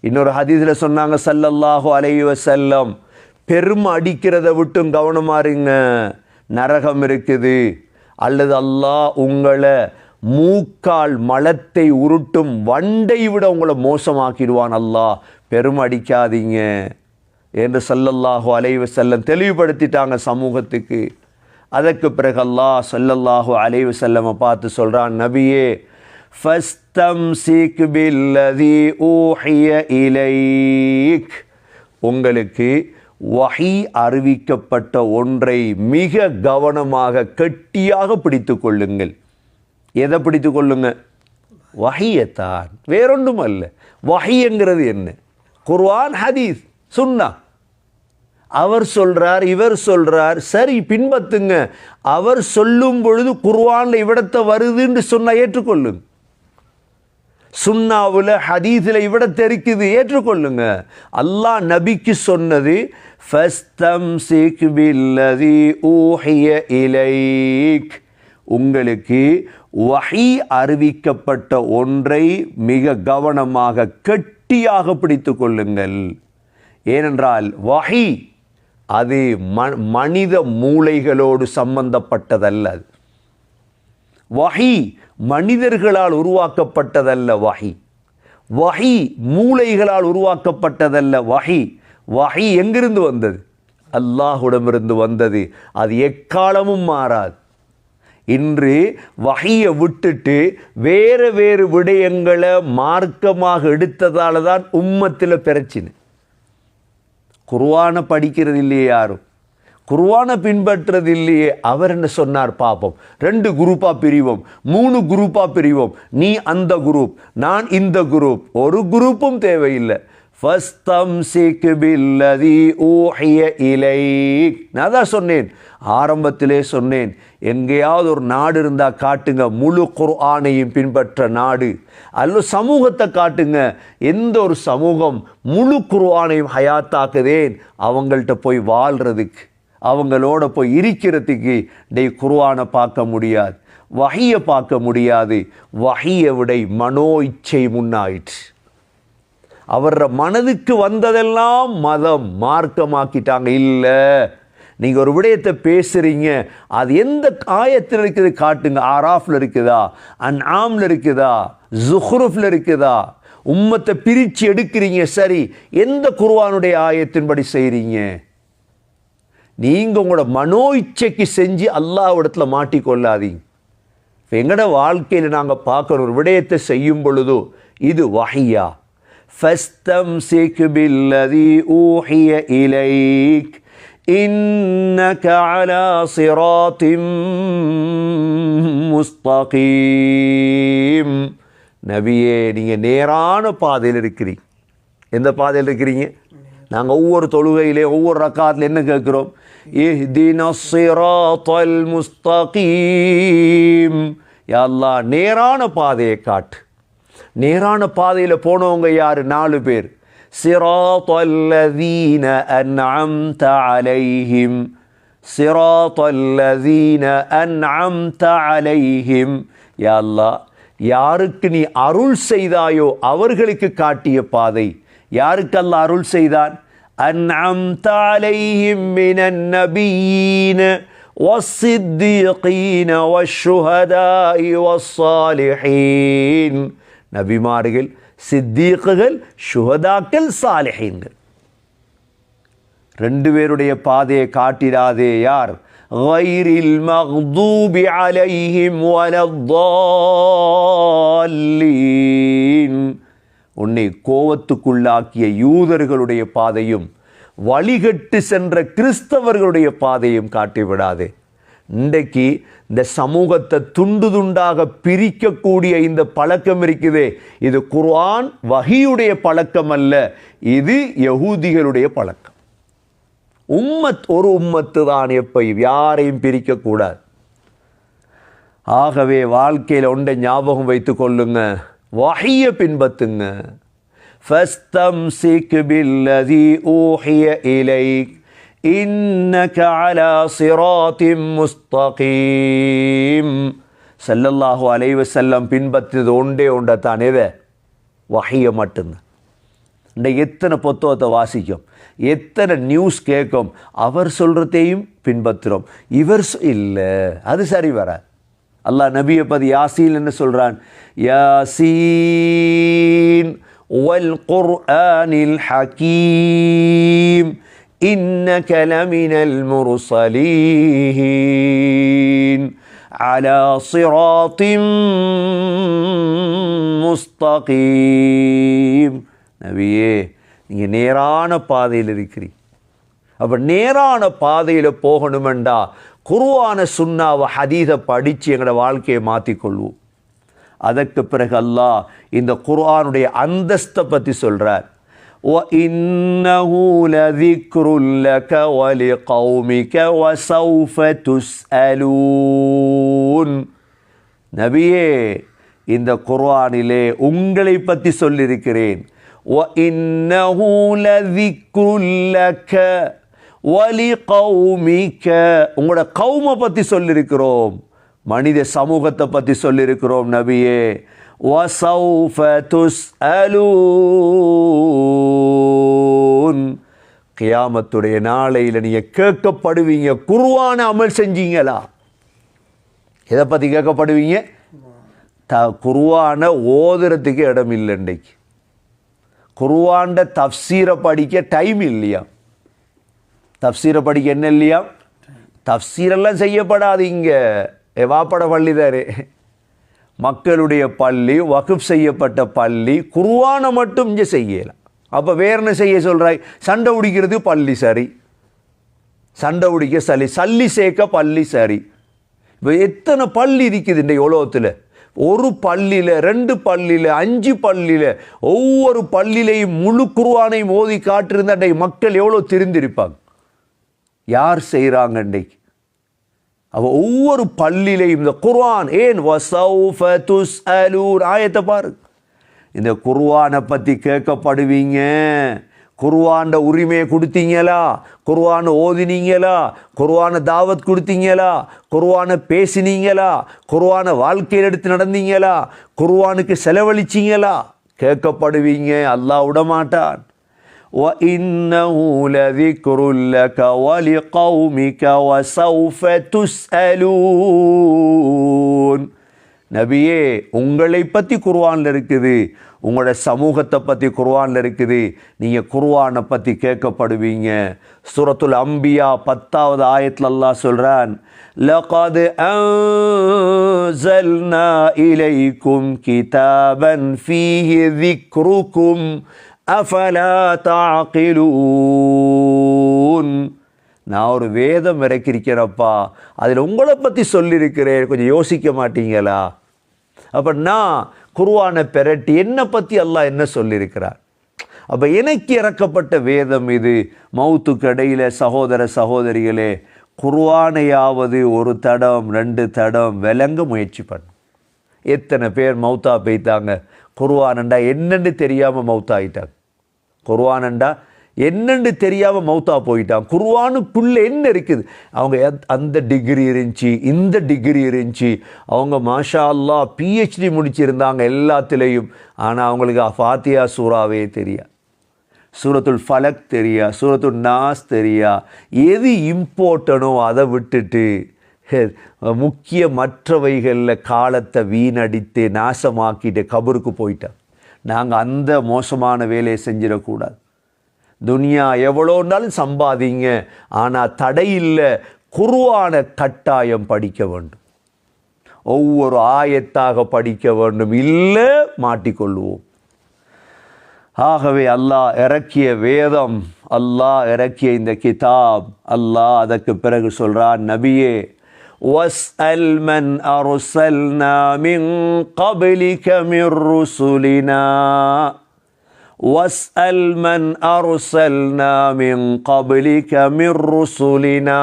இன்னொரு ஹதீஸில் சொன்னாங்க ஸல்லல்லாஹு அலைஹி வஸல்லம், பெருமை அடிக்கிறத விட்டும் கவனமாக இருங்க, நரகம் இருக்குது. அல்லது அல்லாஹ் உங்களை மூக்கால் மலத்தை உருட்டும் வண்டை விட உங்களை மோசமாக்கிடுவான், அல்லாஹ் பெருமை அடிக்காதீங்க என்று ஸல்லல்லாஹு அலைஹி வஸல்லம் தெளிவுபடுத்திட்டாங்க சமூகத்துக்கு. அதற்கு பிறகு அல்லாஹ் ஸல்லல்லாஹு அலைஹி வஸல்லம் பார்த்து சொல்கிறான், நபியே ஃபஸ்தம்சிக் பில்லதி ஊஹிய இலைக், உங்களுக்கு வஹி அறிவிக்கப்பட்ட ஒன்றை மிக கவனமாக கட்டியாக பிடித்து கொள்ளுங்கள். எதை பிடித்து கொள்ளுங்க? வஹியத்தான், வேறொன்றும் அல்ல. வஹிங்கிறது என்ன? குர்ஆன், ஹதீஸ், சுன்னா. அவர் சொல்றார், இவர் சொல்றார், சரி பின்பற்றுங்க. அவர் சொல்லும் பொழுது குர்ஆன்ல இவ்விடத்தை வருதுன்னு சொன்னா ஏற்றுக்கொள்ளுங்க. சுன்னாவில் ஹதீஸில் இவ்விடத்தை இருக்குது, ஏற்றுக்கொள்ளுங்க. அல்லாஹ் நபிக்கு சொன்னது ஃபஸ்தம்சிக் பில்லதி ஊஹிய இலைக், உங்களுக்கு வஹி அறிவிக்கப்பட்ட ஒன்றை மிக கவனமாக கட்டியாக பிடித்து கொள்ளுங்கள். ஏனென்றால் வஹி அது மனித மூளைகளோடு சம்பந்தப்பட்டதல்ல. வஹி மனிதர்களால் உருவாக்கப்பட்டதல்ல. வஹி வஹி மூளைகளால் உருவாக்கப்பட்டதல்ல. வஹி வஹி எங்கிருந்து வந்தது? அல்லாஹ்விடமிருந்து வந்தது. அது எக்காலமும் மாறாது. இன்று வஹியை விட்டுட்டு வேறு வேறு விடயங்களை மார்க்கமாக எடுத்ததால தான் உம்மத்தில் பிரச்சினை. குர்ஆனை படிக்கிறது இல்லையே, யாரும் குர்ஆனை பின்பற்றது இல்லையே. அவர் என்ன சொன்னார் பாப்போம்? 2 குரூப்பாக பிரிவோம், 3 குரூப்பாக பிரிவோம். நீ அந்த குரூப், நான் இந்த குரூப். ஒரு குரூப்பும் தேவையில்லை. ஃபஸ்தம்சிக் பில்லதி ஊஹிய இலைக், நான் தான் சொன்னேன், ஆரம்பத்திலே சொன்னேன், எங்கேயாவது ஒரு நாடு இருந்தால் காட்டுங்க முழு குர்ஆனையும் பின்பற்ற நாடு, அல்ல சமூகத்தை காட்டுங்க. எந்த ஒரு சமூகம் முழு குர்ஆனையும் ஹயாத்தாக்குதேன், அவங்கள்ட்ட போய் வாழ்கிறதுக்கு, அவங்களோட போய் இருக்கிறதுக்கு குர்ஆனை பார்க்க முடியாது, வஹியை பார்க்க முடியாது. வஹியை விட மனோ இச்சை முன்னாயிற்று. அவர மனதுக்கு வந்ததெல்லாம் மதம் மார்க்கமாக்கிட்டாங்க. இல்லை, நீங்கள் ஒரு விடயத்தை பேசுகிறீங்க, அது எந்த ஆயத்தில் இருக்குது காட்டுங்க. ஆராஃபில் இருக்குதா, அன்ஆமில் இருக்குதா, ஸுஹ்ருஃபில் இருக்குதா? உம்மத்தை பிரித்து எடுக்கிறீங்க, சரி, எந்த குர்ஆனுடைய ஆயத்தின்படி செய்கிறீங்க? நீங்கள் உங்களோட மனோ இச்சைக்கு செஞ்சு அல்லாஹ்விடத்தில் மாட்டிக்கொள்ளாதீங்க. இப்போ எங்களோட வாழ்க்கையில் நாங்கள் பார்க்குற ஒரு விடயத்தை செய்யும் பொழுதோ இது வஹியா. فَاسْتَمْسِكْ بِالَّذِي أُوحِيَ إِلَيْكَ إِنَّكَ عَلَى صِرَاطٍ مُسْتَقِيمٍ. நபியே, நீங்கள் நேரான பாதையில் இருக்கிறீங்க. எந்த பாதையில் இருக்கிறீங்க? நாங்கள் ஒவ்வொரு தொழுகையிலே ஒவ்வொரு ரக்காத்தில் என்ன கேட்குறோம்? இஹ்தினஸ் ஸிராத்தல் முஸ்தகீம். யா அல்லாஹ், நேரான பாதையை காட்டு. நேரான பாதையில் போனவங்க யார்? 4 பேர். சிராத்தல்லதீன அன்அம்த அலைஹிம், சிராத்தல்லதீன அன்அம்த அலைஹிம். யா அல்லாஹ், யாருக்கு நீ அருள் செய்தாயோ அவர்களுக்கு காட்டிய பாதை. யாருக்கு அல்லாஹ் அருள் செய்தான்? அன்அம்த அலைஹிம் மினன் நபியீன வஸ்ஸித்தீகீன வஷ்ஷுஹதாஇ வஸ்ஸாலிஹீன். நபிமார்கள், சித்தீக்குகள், ஷுஹதாக்கள், சாலிஹீன்கள். 2 பேருடைய பாதையை காட்டிடாதே. யார்? கைரில் மக்தூபி அலைஹிம் வலத்தால்லீன். உன்னை கோவத்துக்குள்ளாக்கிய யூதர்களுடைய பாதையும் வழிகட்டு சென்ற கிறிஸ்தவர்களுடைய பாதையும் காட்டிவிடாதே. இன்றைக்கு இந்த சமூகத்தை துண்டு துண்டாக பிரிக்கக்கூடிய இந்த பழக்கம் இருக்குதே, இது குர்ஆன் வஹியுடைய பழக்கம் அல்ல, இது யஹூதிகளுடைய பழக்கம். ஒரு உம்மத்து தான், எப்பையும் யாரையும் பிரிக்கக்கூடாது. ஆகவே வாழ்க்கையில் ஒன்றை ஞாபகம் வைத்து கொள்ளுங்க, வஹியை பின்பற்றுங்க. ஃபஸ்தம்சிக் பில்லதி ஊஹிய இலைக் இன்னக அலா சிராத்தின் முஸ்தகீம். ஸல்லல்லாஹு அலைஹி வஸல்லம் பின்பற்றியது ஒன்றை தான். எதை? வஹியை மட்டும்தான். இன்றைக்கு எத்தனை புத்தகத்தை வாசிக்கும், எத்தனை நியூஸ் கேட்கும், அவர் சொல்கிறதையும் பின்பற்றுறோம், இவர் இல்லை, அது சரி வராது. அல்லாஹ் நபியை பற்றி யாசீன் என்ன சொல்கிறான்? யாசீன் வல் குர்ஆனில் ஹகீம் இன்னக லமினல் முர்ஸலீன் அலா ஸிராத்தின் முஸ்தகீம். நபியே, நீங்கள் நேரான பாதையில் இருக்கிறீங்க. அப்போ நேரான பாதையில் போகணுமெண்டா குர்ஆன சுன்னாவை ஹதீஸை படித்து எங்களோட வாழ்க்கையை மாற்றிக்கொள்வோம். அதற்கு பிறகு அல்லாஹ் இந்த குர்ஆனுடைய அந்தஸ்தை பற்றி சொல்கிறார். وَإِنَّهُ لَذِكْرٌ لَكَ وَلِقَوْمِكَ وَسَوْفَ تُسْأَلُونَ. நபியே, இந்த குர்ஆனிலே உங்களை பற்றி சொல்லியிருக்கிறேன். وَإِنَّهُ لَذِكْرٌ لَكَ وَلِقَوْمِكَ. உங்களோட கௌமை பற்றி சொல்லியிருக்கிறோம், மனித சமூகத்தை பற்றி சொல்லியிருக்கிறோம் நபியே. وَسَوْفَ تُسْأَلُونَ. கியாமத்துடைய நாளையில் நீங்கள் கேட்கப்படுவீங்க. குர்ஆனை அமல் செஞ்சீங்களா? எதை பற்றி கேட்கப்படுவீங்க? குர்ஆனை ஓதுறதுக்கு இடம் இல்லை. இன்றைக்கு குர்ஆன்ட தஃப்சீரை படிக்க டைம் இல்லையா? தஃப்சீரை படிக்க என்ன இல்லையா? தஃப்சீரெல்லாம் செய்யப்படாதீங்க. வாப்பட பள்ளிதாரு, மக்களுடைய பள்ளி, வகுப் செய்யப்பட்ட பள்ளி, குர்ஆனை மட்டும் இங்கே செய்யலாம். அப்போ வேற என்ன செய்ய சொல்கிறாய்? சண்டை உடிக்கிறது பள்ளி சரி, சண்டை உடிக்க சல்லி சேர்க்க பள்ளி சரி. இப்போ எத்தனை பள்ளி இருக்குது இன்றைக்கு உலகத்தில்? ஒரு பள்ளியில், 2 பள்ளியில், 5 பள்ளியில், ஒவ்வொரு பள்ளியிலையும் முழு குர்ஆனையும் ஓதி காட்டிருந்தா இன்றைக்கு மக்கள் எவ்வளோ திருந்திருப்பாங்க? யார் செய்கிறாங்க இன்றைக்கு? அவ ஒவ்வொரு பள்ளியிலையும் இந்த குர்ஆன் ஏன் வஸௌஃப துஸ்அலூன் ஆயத்தை பாரு. இந்த குர்ஆனை பற்றி கேட்கப்படுவீங்க. குர்ஆன்ட உரிமையை கொடுத்தீங்களா? குர்ஆனை ஓதினீங்களா? குர்ஆனை தாவத் கொடுத்தீங்களா? குர்ஆனை பேசினீங்களா? குர்ஆனை வாழ்க்கையில் எடுத்து நடந்தீங்களா? குர்ஆனுக்கு செலவழிச்சிங்களா? கேட்கப்படுவீங்க. அல்லாஹ் விடமாட்டான். وَإِنَّهُ لَذِكْرٌ لَكَ وَلِقَوْمِكَ وَسَوْفَ تُسْأَلُونَ. நபியே உங்களை பற்றி குர்ஆனில் இருக்குது, உங்களோட சமூகத்தை பற்றி குர்ஆனில் இருக்குது, நீங்கள் குர்ஆனை பற்றி கேட்கப்படுவீங்க. சூரத்துல் அம்பியா 10வது ஆயத்தில் அல்லாஹ் சொல்கிறான், லகத் அன்ஸல்னா இலைக்கும் கிதாபன் ஃபீஹி ذிக்ருக்கும் அஃபலா தஅகிலூன். நான் ஒரு வேதம் இறக்கியிருக்கிறேன்ப்பா, அதில் உங்களை பற்றி சொல்லியிருக்கிறேன், கொஞ்சம் யோசிக்க மாட்டீங்களா? அப்போ நான் குர்ஆனை பெரட்டி என்னை பற்றி அல்லாஹ் என்ன சொல்லியிருக்கிறார்? அப்போ எனக்கு இறக்கப்பட்ட வேதம் இது. மௌத்துக்கு இடையில் சகோதர சகோதரிகளே, குர்ஆனையாவது ஒரு தடம் 2 தடம் விளங்க முயற்சி பண்ணு. எத்தனை பேர் மௌத்தா போய்த்தாங்க, குர்ஆனண்டா என்னென்னு தெரியாமல் மௌத்தாயிட்டாங்க. குர்ஆனண்டா என்னென்னு தெரியாமல் மௌத்தா போயிட்டான். குர்ஆனுக்குள்ளே என்ன இருக்குது? அவங்க அந்த டிகிரி இருந்துச்சு, இந்த டிகிரி இருந்துச்சு, அவங்க மாஷா அல்லாஹ் பிஹெச்டி முடிச்சிருந்தாங்க எல்லாத்துலேயும். ஆனால் அவங்களுக்கு ஃபாத்தியா சூறாவே தெரியா, சூரத்துல் ஃபலக் தெரியா, சூரத்துல் நாஸ் தெரியா. எது இம்பார்ட்டனோ அதை விட்டுட்டு முக்கிய மற்றவைகளில் காலத்தை வீணடித்து நாசமாக்கிட்டு கபருக்கு போயிட்டான். நாங்கள் அந்த மோசமான வேலையை செஞ்சிடக்கூடாது. துனியா எவ்வளோன்னாலும் சம்பாதிங்க, ஆனால் தடையில்லை, குர்ஆனை கட்டாயம் படிக்க வேண்டும். ஒவ்வொரு ஆயத்தாக படிக்க வேண்டும், இல்லை மாட்டிக்கொள்வோம். ஆகவே அல்லாஹ் இறக்கிய வேதம், அல்லாஹ் இறக்கிய இந்த கிதாப், அல்லாஹ் அதற்கு பிறகு சொல்கிறான், நபியே வஸ்அல் மன் அர்ஸல்னா மின் கப்லிக மிர் ருசுலினா வஸ்அல் மன் அர்ஸல்னா மின் கப்லிக மிர் ருசுலினா.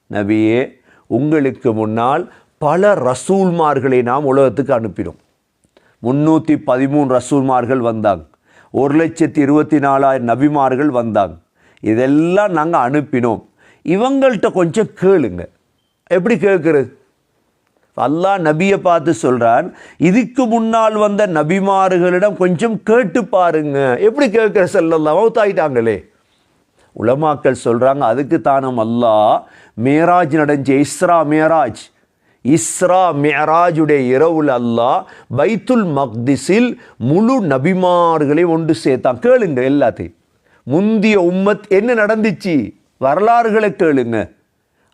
நபியே உங்களுக்கு முன்னால் பல ரசூல்மார்களை நாம் உலகத்துக்கு அனுப்பினோம். 313 ரசூல்மார்கள் வந்தாங்க, 1,24,000 நபிமார்கள் வந்தாங்க. இதெல்லாம் நாங்கள் அனுப்பினோம். இவங்கள்ட்ட கொஞ்சம் கேளுங்க. எப்படி கேட்குறது? அல்லாஹ் நபியை பார்த்து சொல்கிறான், இதுக்கு முன்னால் வந்த நபிமார்களிடம் கொஞ்சம் கேட்டு பாருங்க. எப்படி கேட்குற? ஸல்லல்லாஹு மௌத்தாயிட்டாங்களே. உலமாக்கள் சொல்கிறாங்க, அதுக்கு தானம் அல்லாஹ் மேராஜ் நடஞ்ச இஸ்ரா மேராஜுடைய இரவுல அல்லாஹ் பைத்துல் மக்திஸில் முழு நபிமார்களையும் ஒன்று சேர்த்தான். கேளுங்க எல்லாத்தையும். முந்திய உம்மத் என்ன நடந்துச்சு, வரலாறுகளை கேளுங்க.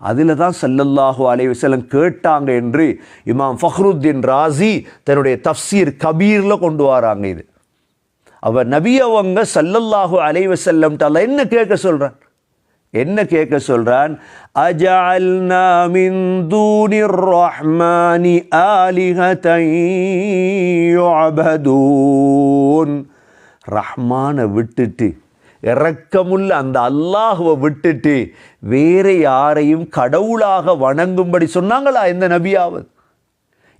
அதில் தான் ஸல்லல்லாஹு அலைஹி வஸல்லம் கேட்டாங்க என்று இமாம் ஃபக்ருத்தீன் ராஸி தன்னுடைய தஃப்சீர் கபீரில் கொண்டு வராங்க. இது அவர் நபி அவங்க ஸல்லல்லாஹு அலைஹி வஸல்லம் அல்லாஹ் என்ன கேட்க சொல்கிறான்? என்ன கேட்க சொல்கிறான்? அஜஅல்னா மின் தூனிர் ரஹ்மானி ஆலிஹதன் யுஅபதூன். ரஹ்மானை விட்டுட்டு, இரக்கமுள்ள அந்த அல்லாஹுவை விட்டுட்டு வேற யாரையும் கடவுளாக வணங்கும்படி சொன்னாங்களா இந்த நபியாவது?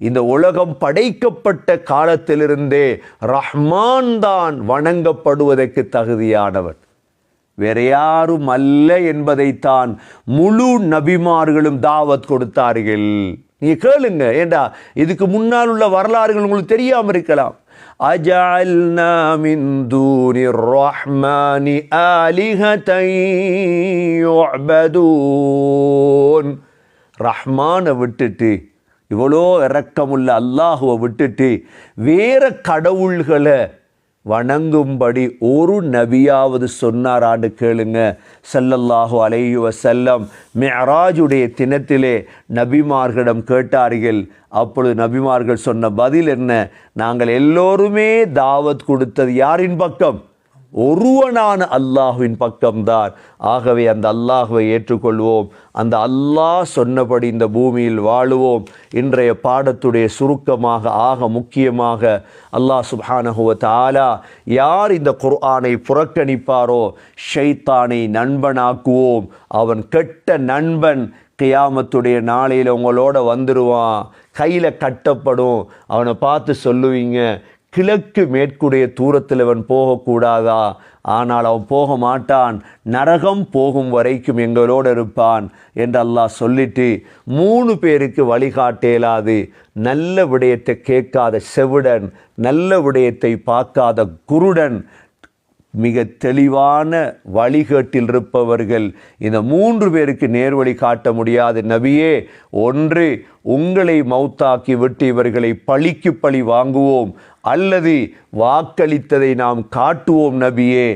இந்த உலகம் படைக்கப்பட்ட காலத்திலிருந்தே ரஹ்மான் தான் வணங்கப்படுவதற்கு தகுதியானவன், வேற யாரும் அல்ல என்பதைத்தான் முழு நபிமார்களும் தாவத் கொடுத்தார்கள். நீங்க கேளுங்க, ஏண்டா இதுக்கு முன்னால் உள்ள வரலாறுகள் உங்களுக்கு தெரியாம இருக்கலாம். அஜஅல்னா மின் தூனிர் ரஹ்மானி ஆலிஹதன் யுஅபதூன். ரஹ்மானை விட்டுட்டு, இவ்வளோ இரக்கமுள்ள அல்லாஹுவை விட்டுட்டு வேற கடவுள்களை வணங்கும்படி ஒரு நபியாவது சொன்னாரான்னு கேளுங்க. ஸல்லல்லாஹு அலைஹி வஸல்லம் மிஅராஜுடைய தினத்திலே நபிமார்களிடம் கேட்டார்கள். அப்பொழுது நபிமார்கள் சொன்ன பதில் என்ன? நாங்கள் எல்லோருமே தாவத் கொடுத்தது யாரின் பக்கம்? ஒருவனான அல்லாஹுவின் பக்கம்தான். ஆகவே அந்த அல்லாஹுவை ஏற்றுக்கொள்வோம், அந்த அல்லாஹ் சொன்னபடி இந்த பூமியில் வாழுவோம். இன்றைய பாடத்துடைய சுருக்கமாக ஆக முக்கியமாக அல்லாஹ் சுப்ஹானஹு வ தஆலா யார் இந்த குர்ஆனை புறக்கணிப்பாரோ ஷைத்தானை நண்பனாக்குவோம். அவன் கெட்ட நண்பன் கியாமத்துடைய நாளையில் உங்களோட வந்துடுவான், கையில் கட்டப்படும். அவனை பார்த்து சொல்லுவீங்க, கிழக்கு மேற்குடைய தூரத்தில் அவன் போகக்கூடாதா? ஆனால் அவன் போக மாட்டான், நரகம் போகும் வரைக்கும் எங்களோடு இருப்பான் என்று அல்லாஹ் சொல்லிட்டு 3 பேருக்கு வழிகாட்டேலாது. நல்ல விடயத்தை கேட்காத செவிடன், நல்ல விடயத்தை பார்க்காத குருடன், மிக தெளிவான வழிகேட்டில் இருப்பவர்கள். இந்த 3 பேருக்கு நேர்வழி காட்ட முடியாது நபியே. ஒன்று, உங்களை மௌத்தாக்கி விட்டு இவர்களை பழிக்கு பழி வாங்குவோம், அல்லது வாக்களித்ததை நாம் காட்டுவோம் நபியே.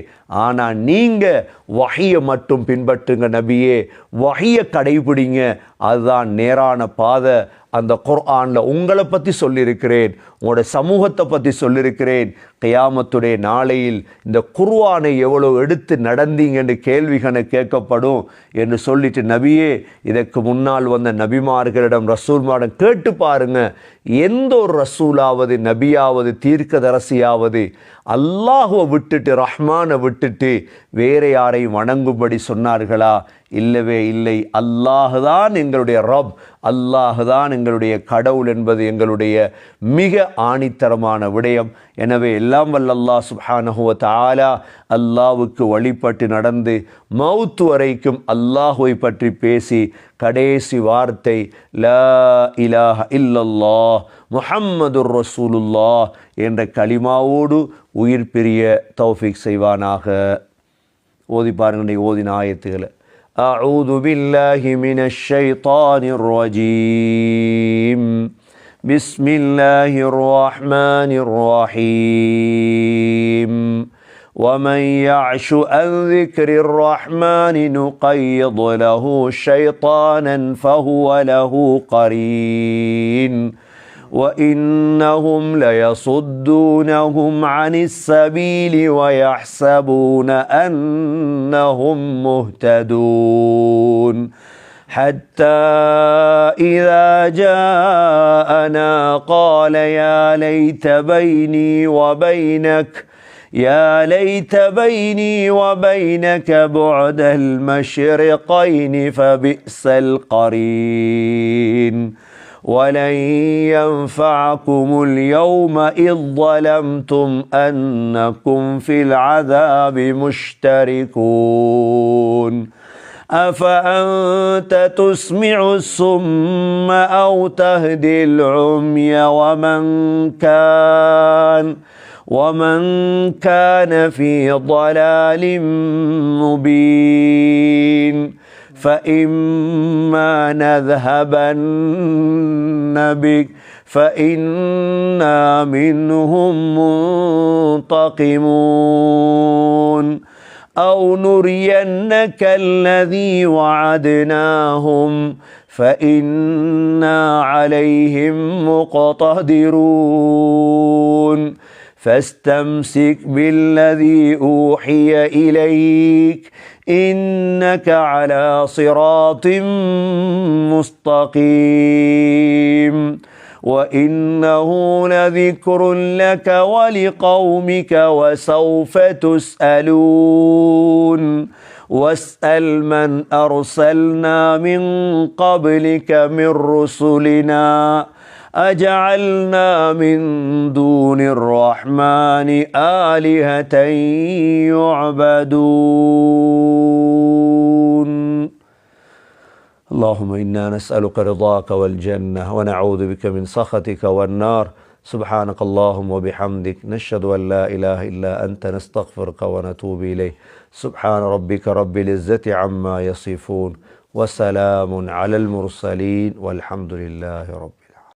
ஆனால் நீங்கள் வஹியை மட்டும் பின்பற்றுங்க நபியே, வஹியை கடைபிடிங்க, அதுதான் நேரான பாதை. அந்த குர்ஆனில் உங்களை பற்றி சொல்லியிருக்கிறேன், உங்களோட சமூகத்தை பற்றி சொல்லியிருக்கிறேன். கியாமத்துடைய நாளையில் இந்த குர்ஆனை எவ்வளோ எடுத்து நடந்தீங்கன்னு கேள்விகளை கேட்கப்படும் என்று சொல்லிட்டு, நபியே இதற்கு முன்னால் வந்த நபிமார்களிடம் ரசூல்மாரிடம் கேட்டு பாருங்க, எந்த ஒரு ரசூலாவது நபியாவது தீர்க்கதரசியாவது அல்லாஹுவை விட்டுட்டு ரஹ்மானை விட்டுட்டு வேறு யாரையும் வணங்கும்படி சொன்னார்களா? இல்லவே இல்லை. அல்லாஹுதான் எங்களுடைய ரப், அல்லாஹுதான் எங்களுடைய கடவுள் என்பது எங்களுடைய மிக ஆணித்தரமான விடயம். எனவே எல்லாம் வல்ல அல்லாஹ் சுப்ஹானஹு வ தஆலா அல்லாஹ்வுக்கு வழிபட்டு நடந்து மௌத் வரைக்கும் அல்லாஹுவை பற்றி பேசி கடைசி வார்த்தை லா இலாஹ இல்லல்லாஹ் முஹம்மதுர் ரசூலுல்லாஹ் என்ற கலிமாவோடு உயிர் பிரிய தௌஃபீக் செய்வானாக. ஓதி பாருங்கள் ஓதின ஆயத்துகளை. أعوذ بالله من الشيطان الرجيم. بسم الله الرحمن الرحيم. ومن يعش عن ذكر الرحمن نقيض له شيطانا فهو له قرين وإنهم ليصدونهم عن السبيل ويحسبون أنهم مهتدون حتى إذا جاءنا قال يا ليت بيني وبينك بعد المشرقين فبئس القرين ولن ينفعكم اليوم إذ ظلمتم أنكم في العذاب مشتركون أفأنت تسمع الصم أو تهدي العمي ومن كان في ضلال مبين فإما نذهبن بك فإنا منهم منتقمون أو نرينك الذي وعدناهم فإنا عليهم مقتدرون فاستمسك بالذي أوحي إليك إنك على صراط مستقيم وإنه لذكر لك ولقومك وسوف تسألون واسأل من أرسلنا من قبلك من رسلنا أجعلنا من دون الرحمن آلهة يعبدون. اللهم إنا نسألك رضاك والجنة ونعوذ بك من سخطك والنار. سبحانك اللهم وبحمدك نشهد أن لا إله إلا أنت نستغفرك ونتوب إليه. سبحان ربك رب العزة عما يصفون وسلام على المرسلين والحمد لله رب